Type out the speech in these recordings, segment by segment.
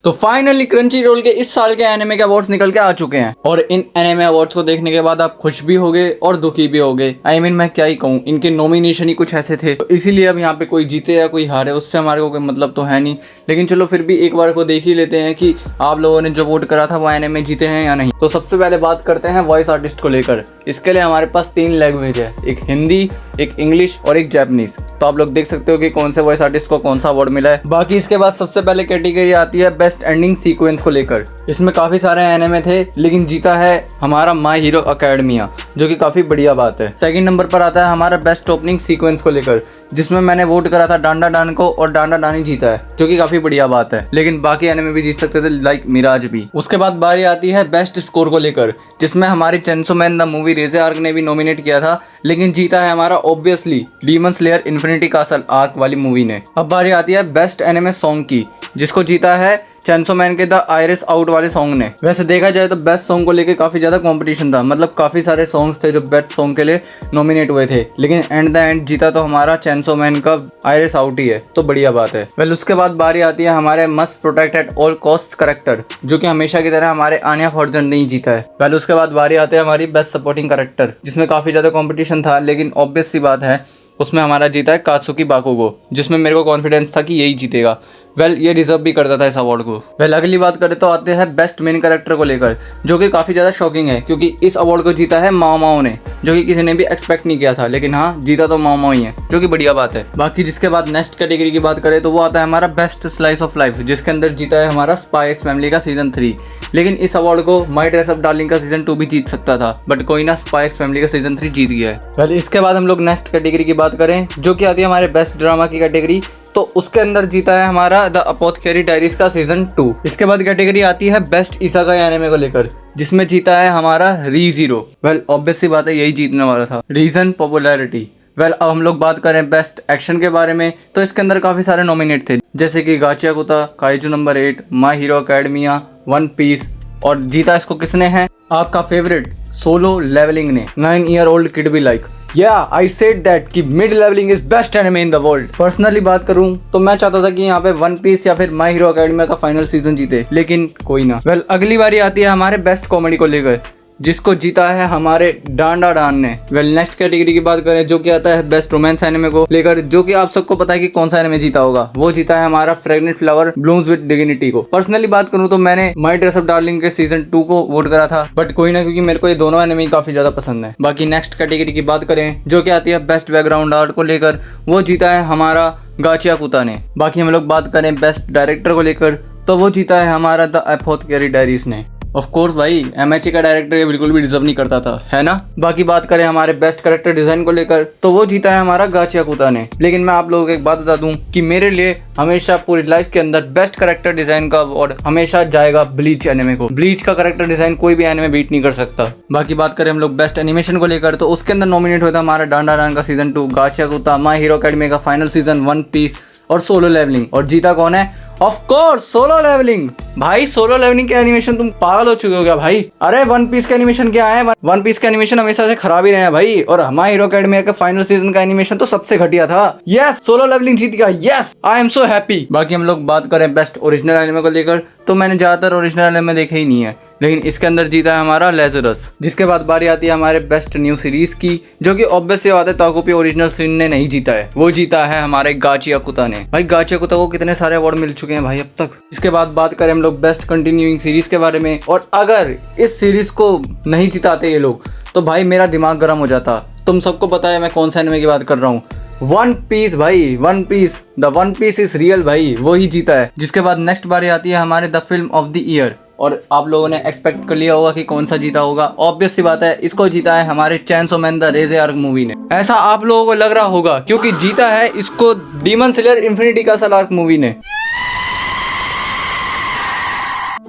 तो finally crunchy role के इस साल के एनिमे के अवार्ड्स निकल के आ चुके हैं और इन एनिमे अवार्ड्स को देखने के बाद आप खुश भी होगे और दुखी भी होगे। मैं क्या ही कहूँ, इनके नॉमिनेशन ही कुछ ऐसे थे, तो इसीलिए अब यहाँ पे कोई जीते या कोई हारे उससे हमारे को कोई मतलब तो है नहीं। लेकिन चलो फिर भी एक बार को देख ही लेते हैं कि आप लोगों ने जो वोट करा था वो एनिमे जीते हैं या नहीं। तो सबसे पहले बात करते हैं वॉइस आर्टिस्ट को लेकर। इसके लिए हमारे पास 3 लैंग्वेज है, एक हिंदी, एक इंग्लिश और एक जापानीज। तो आप लोग देख सकते हो कि कौन से वॉइस आर्टिस्ट को कौन सा अवार्ड मिला है। बाकी इसके बाद सबसे पहले कैटेगरी आती है बेस्ट एंडिंग सीक्वेंस को लेकर। इसमें काफी सारे एनिमे थे लेकिन जीता है हमारा माय हीरो एकेडमिया, जो कि काफी बढ़िया बात है। सेकंड नंबर पर आता है हमारा बेस्ट ओपनिंग सीक्वेंस को लेकर, जिसमें मैंने वोट करा था डांडा डान को और डांडा डानी जीता है, जो कि काफी बढ़िया बात है। लेकिन बाकी एनिमे भी जीत सकते थे, लाइक मिराज भी। उसके बाद बारी आती है बेस्ट स्कोर को लेकर, जिसमें हमारी chainsaw man the movie Reze arc ने भी नॉमिनेट किया था, लेकिन जीता है हमारा obviously demon slayer infinity castle arc वाली मूवी ने। अब बारी आती है बेस्ट एनिमे सॉन्ग की, जिसको जीता है चेंसो मैन के द आयरिस आउट वाले सॉन्ग ने। वैसे देखा जाए तो बेस्ट सॉन्ग को लेके काफी ज्यादा कंपटीशन था, मतलब काफी सारे सॉन्ग्स थे जो बेस्ट सॉन्ग के लिए नॉमिनेट हुए थे, लेकिन एंड द एंड जीता तो हमारा चेंसो मैन का आयरिस आउट ही है, तो बढ़िया बात है। वेल उसके बाद बारी आती है हमारे must protect at all cost character, जो कि हमेशा की तरह हमारे आन्या फॉर्जन ने ही जीता है। वेल उसके बाद बारी आती है हमारी बेस्ट सपोर्टिंग करेक्टर, जिसमें काफी ज्यादा कॉम्पिटिशन था, लेकिन ऑब्वियस सी बात है उसमें हमारा जीता है कात्सुकी बाकुगो, जिसमें मेरे को कॉन्फिडेंस था कि यही जीतेगा। वेल ये डिजर्व भी करता था इस अवार्ड को। वेल अगली बात करें तो आते हैं बेस्ट मेन कैरेक्टर को लेकर, जो कि काफ़ी ज़्यादा शॉकिंग है क्योंकि इस अवार्ड को जीता है माओ माओ ने, जो कि किसी ने भी एक्सपेक्ट नहीं किया था, लेकिन हाँ जीता तो माओ माओ ही है, जो कि बढ़िया बात है। बाकी जिसके बाद नेक्स्ट कैटेगरी की बात करें तो वो आता है हमारा बेस्ट स्लाइस ऑफ लाइफ, जिसके अंदर जीता है हमारा स्पाई एक्स फैमिली का सीजन 3। लेकिन इस अवार्ड को माई ड्रेस अप डार्लिंग का सीजन 2 भी जीत सकता था, बट कोई ना, स्पाई एक्स फैमिली का सीजन 3 जीत गया है। वेल इसके बाद हम लोग नेक्स्ट कैटेगरी की बात करें, जो कि आती है हमारे बेस्ट ड्रामा की कैटेगरी, तो उसके अंदर जीता है हमारा द अपोथेकेरी डायरीज का सीजन 2। इसके बाद कैटेगरी आती है बेस्ट इसाकाई एनिमे को लेकर, जिसमें जीता है हमारा रीज़ीरो। वेल ऑब्वियस सी बात है यही जीतने वाला था, रीजन पॉपुलैरिटी। वेल अब हम लोग बात करें बेस्ट एक्शन के बारे में, तो इसके अंदर काफी सारे नॉमिनेट थे, जैसे कि Gachiakuta, Kaiju number 8, my hero academia, one piece, और जीता इसको किसने है, आपका फेवरेट सोलो लेवलिंग ने। 9 ईयर ओल्ड किड भी लाइक आई सेड दैट कि mid leveling is best anime in the world. Personally बात करूं तो मैं चाहता था कि यहाँ पे वन पीस या फिर माय हीरो एकेडमिया का फाइनल सीजन जीते, लेकिन कोई ना। वेल अगली बारी आती है हमारे बेस्ट कॉमेडी को लेकर, जिसको जीता है हमारे डांडा डान ने। वेल नेक्स्ट कैटेगरी की बात करें, जो कि आता है बेस्ट रोमांस एनिमे को लेकर, जो कि आप सबको पता है कि कौन सा एनिमे जीता होगा। वो जीता है हमारा फ्रेग्नेंट फ्लावर ब्लूम्स विद डिग्निटी को। पर्सनली बात करूं तो मैंने माय ड्रेस अप डार्लिंग के सीजन 2 को वोट करा था, बट कोई ना, क्योंकि मेरे को ये दोनों एनिमे काफी ज्यादा पसंद है। बाकी नेक्स्ट कैटेगरी की बात करें, जो कि आती है बेस्ट बैकग्राउंड आर्ट को लेकर, वो जीता है हमारा गाचियाकुता ने। बाकी हम लोग बात करें बेस्ट डायरेक्टर को लेकर, तो वो जीता है हमारा द अपोथेकेरी डायरीज ने। ऑफ कोर्स भाई, एमएचए का डायरेक्टर ये बिल्कुल भी डिजर्व नहीं करता था, है ना। बाकी बात करें हमारे बेस्ट कैरेक्टर डिजाइन को लेकर, तो वो जीता है हमारा गाचियाकुता ने। लेकिन मैं आप लोगों को एक बात बता दूं कि मेरे लिए हमेशा पूरी लाइफ के अंदर बेस्ट कैरेक्टर डिजाइन का अवार्ड हमेशा जाएगा ब्लीच एनिमे को। ब्लीच का कैरेक्टर डिजाइन कोई भी एनिमे बीट नहीं कर सकता। बाकी बात करें हम लोग बेस्ट एनिमेशन को लेकर, तो उसके अंदर नॉमिनेट हुआ था हमारा डांडा डान का season 2, Gachiakuta, My hero Academia का फाइनल सीजन, वन पीस और सोलो लेवलिंग। और जीता कौन है? Of course Solo Leveling. भाई सोलो लेवलिंग के एनिमेशन तुम पागल हो चुके हो क्या भाई? अरे वन पीस का एनिमेशन क्या है? वन पीस का एनिमेशन हमेशा से खराब ही रहे हैं भाई, और हमारे हीरो एकेडमिया का फाइनल सीजन का एनिमेशन तो सबसे घटिया था। यस, सोलो लेवलिंग जीत गया। Yes, I am so happy. बाकी हम लोग बात करें बेस्ट ओरिजिनल एनिमे को लेकर, तो मैंने ज्यादातर ओरिजिनल एनिमे देखे ही नहीं है, लेकिन इसके अंदर जीता है हमारा लेजरस। जिसके बाद बारी आती है हमारे बेस्ट न्यू सीरीज की, जो कि ऑब्वियस सी बात है ताकोपी ओरिजिनल सीन ने नहीं जीता है, वो जीता है हमारे गाचियाकुता ने। भाई गाचियाकुता को कितने सारे अवार्ड मिल चुके हैं भाई अब तक। इसके बाद बात करें हम लोग बेस्ट कंटिन्यूइंग सीरीज के बारे में, और अगर इस सीरीज को नहीं जिताते ये लोग तो भाई मेरा दिमाग गर्म हो जाता। तुम सबको पता है मैं कौन सा एनिमे की बात कर रहा हूँ, वन पीस भाई, One Piece, the One Piece is real भाई, वो ही जीता है। जिसके बाद नेक्स्ट बारी आती है हमारे the film of the year, और आप लोगों ने एक्सपेक्ट कर लिया होगा कि कौन सा जीता होगा। ऑब्वियस सी बात है, इसको जीता है हमारे chainsaw man the Reze arc movie ने। ऐसा आप लोगों को लग रहा होगा क्योंकि जीता है इसको demon slayer infinity castle arc movie ने।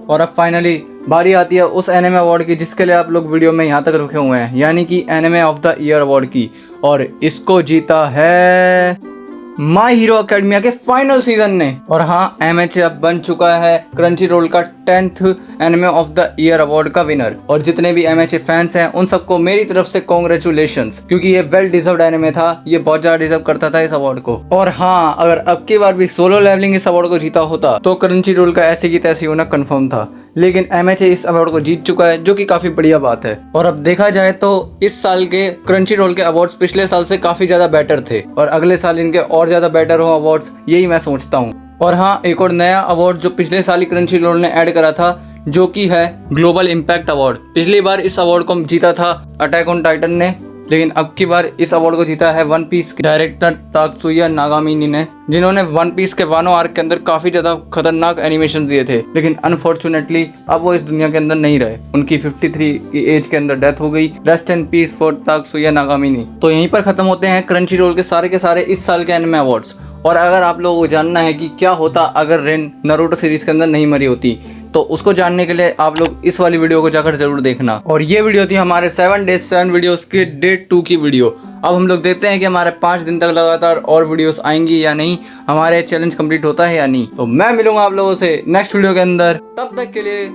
और अब फाइनली बारी आती है उस एनिमे अवार्ड की जिसके लिए आप लोग वीडियो में यहाँ तक रुके हुए हैं, यानी कि anime of the year award की, और इसको जीता है माय हीरो एकेडमिया के फाइनल सीजन ने। और हाँ, MHA अब बन चुका है क्रंची रोल का 10th anime of the year award का विनर। और जितने भी MHA फैंस हैं उन सबको मेरी तरफ से कॉन्ग्रेचुलेशंस, क्योंकि ये वेल डिजर्व्ड एनिमे था, ये बहुत ज्यादा डिजर्व करता था इस अवार्ड को। और हाँ, अगर अब की बार भी सोलो लेवलिंग इस अवार्ड को जीता होता तो क्रंची रोल का ऐसे की तैसे होना कंफर्म था, लेकिन MHA इस अवार्ड को जीत चुका है, जो कि काफी बढ़िया बात है। और अब देखा जाए तो इस साल के क्रंची रोल के अवार्ड्स पिछले साल से काफी ज्यादा बेटर थे, और अगले साल इनके और ज्यादा बेटर हो अवार्ड्स, यही मैं सोचता हूँ। और हाँ, एक और नया अवार्ड जो पिछले साल ही क्रंची रोल ने ऐड करा था, जो कि है ग्लोबल इम्पैक्ट अवार्ड। पिछली बार इस अवार्ड को जीता था अटैक ऑन टाइटन ने, लेकिन अब की बार इस अवार्ड को जीता है वन पीस के डायरेक्टर तात्सुया नागामिनी ने, जिन्होंने वन पीस के वानो आर्क के अंदर काफी ज्यादा खतरनाक एनिमेशन दिए थे। लेकिन अनफॉर्चुनेटली अब वो इस दुनिया के अंदर नहीं रहे, उनकी 53 की एज के अंदर डेथ हो गई। Rest in peace for Tatsuya Nagamine. तो यहीं पर खत्म होते हैं क्रंची रोल के सारे इस साल के एनिमे अवार्ड्स। और अगर आप लोगों को जानना है कि क्या होता अगर रेन नारुतो सीरीज के अंदर नहीं मरी होती, तो उसको जानने के लिए आप लोग इस वाली वीडियो को जाकर जरूर देखना। और ये वीडियो थी हमारे 7 days 7 वीडियोस की डे 2 की वीडियो। अब हम लोग देखते हैं कि हमारे 5 दिन तक लगातार और वीडियोस आएंगी या नहीं, हमारे चैलेंज कंप्लीट होता है या नहीं। तो मैं मिलूंगा आप लोगों से नेक्स्ट वीडियो के अंदर, तब तक के लिए